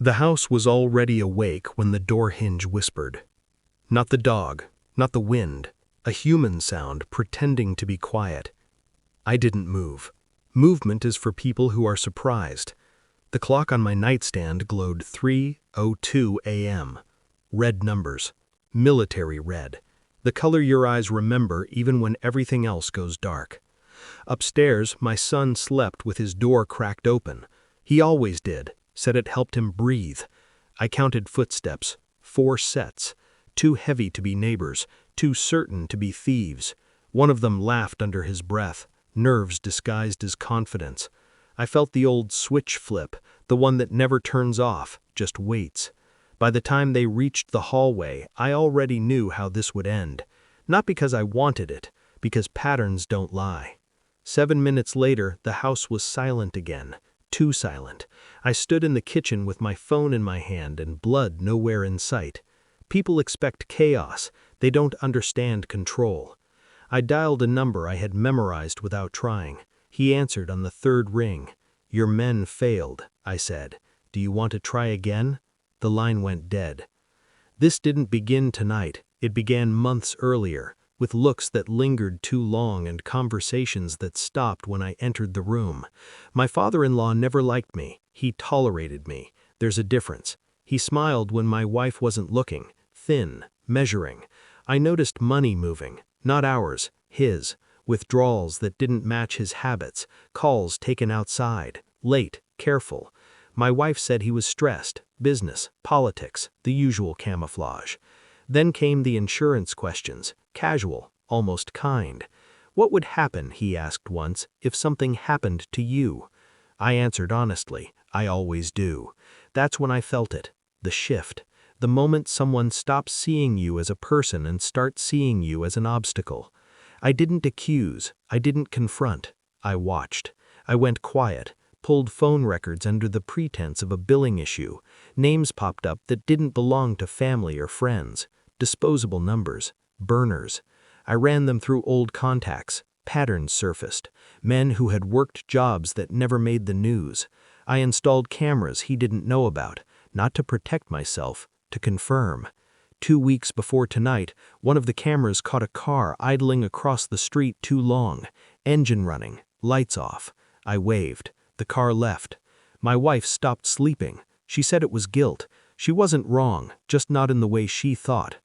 The house was already awake when the door hinge whispered. Not the dog, not the wind, a human sound pretending to be quiet. I didn't move. Movement is for people who are surprised. The clock on my nightstand glowed 3:02 a.m. Red numbers. Military red. The color your eyes remember even when everything else goes dark. Upstairs, my son slept with his door cracked open. He always did, said it helped him breathe. I counted footsteps, 4 sets, too heavy to be neighbors, too certain to be thieves. One of them laughed under his breath, nerves disguised as confidence. I felt the old switch flip, the one that never turns off, just waits. By the time they reached the hallway, I already knew how this would end. Not because I wanted it, because patterns don't lie. 7 minutes later, the house was silent again. Too silent. I stood in the kitchen with my phone in my hand and blood nowhere in sight. People expect chaos. They don't understand control. I dialed a number I had memorized without trying. He answered on the 3rd ring. "Your men failed," I said. "Do you want to try again?" The line went dead. This didn't begin tonight. It began months earlier, with looks that lingered too long and conversations that stopped when I entered the room. My father-in-law never liked me. He tolerated me. There's a difference. He smiled when my wife wasn't looking, thin, measuring. I noticed money moving, not ours, his. Withdrawals that didn't match his habits, calls taken outside, late, careful. My wife said he was stressed, business, politics, the usual camouflage. Then came the insurance questions, casual, almost kind. "What would happen," he asked once, "if something happened to you?" I answered honestly, "I always do." That's when I felt it, the shift. The moment someone stops seeing you as a person and starts seeing you as an obstacle. I didn't accuse, I didn't confront, I watched. I went quiet, pulled phone records under the pretense of a billing issue. Names popped up that didn't belong to family or friends. Disposable numbers, burners. I ran them through old contacts. Patterns surfaced. Men who had worked jobs that never made the news. I installed cameras he didn't know about, not to protect myself, to confirm. 2 weeks before tonight, one of the cameras caught a car idling across the street too long. Engine running, lights off. I waved. The car left. My wife stopped sleeping. She said it was guilt. She wasn't wrong, just not in the way she thought.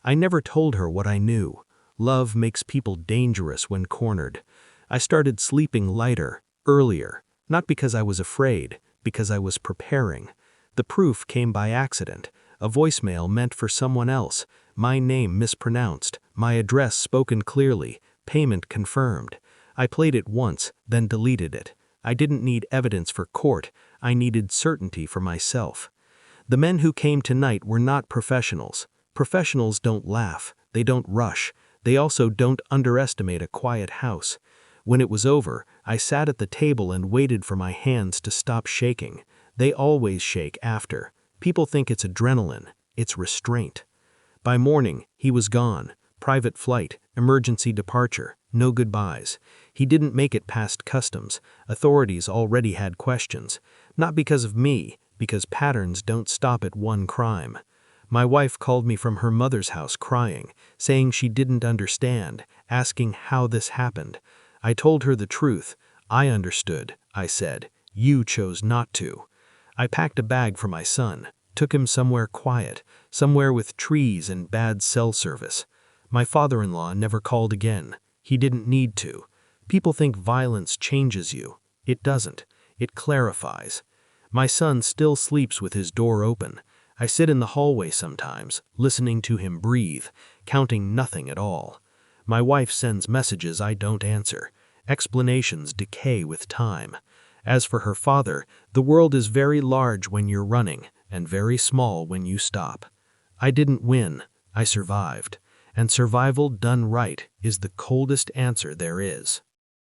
I never told her what I knew. Love makes people dangerous when cornered. I started sleeping lighter, earlier, not because I was afraid, because I was preparing. The proof came by accident. A voicemail meant for someone else, my name mispronounced, my address spoken clearly, payment confirmed. I played it once, then deleted it. I didn't need evidence for court, I needed certainty for myself. The men who came tonight were not professionals. Professionals don't laugh, they don't rush, they also don't underestimate a quiet house. When it was over, I sat at the table and waited for my hands to stop shaking. They always shake after. People think it's adrenaline, it's restraint. By morning, he was gone. Private flight, emergency departure, no goodbyes. He didn't make it past customs. Authorities already had questions. Not because of me, because patterns don't stop at one crime. My wife called me from her mother's house crying, saying she didn't understand, asking how this happened. I told her the truth. I understood, I said. You chose not to. I packed a bag for my son, took him somewhere quiet, somewhere with trees and bad cell service. My father-in-law never called again. He didn't need to. People think violence changes you. It doesn't. It clarifies. My son still sleeps with his door open. I sit in the hallway sometimes, listening to him breathe, counting nothing at all. My wife sends messages I don't answer. Explanations decay with time. As for her father, the world is very large when you're running, and very small when you stop. I didn't win, I survived. And survival done right is the coldest answer there is.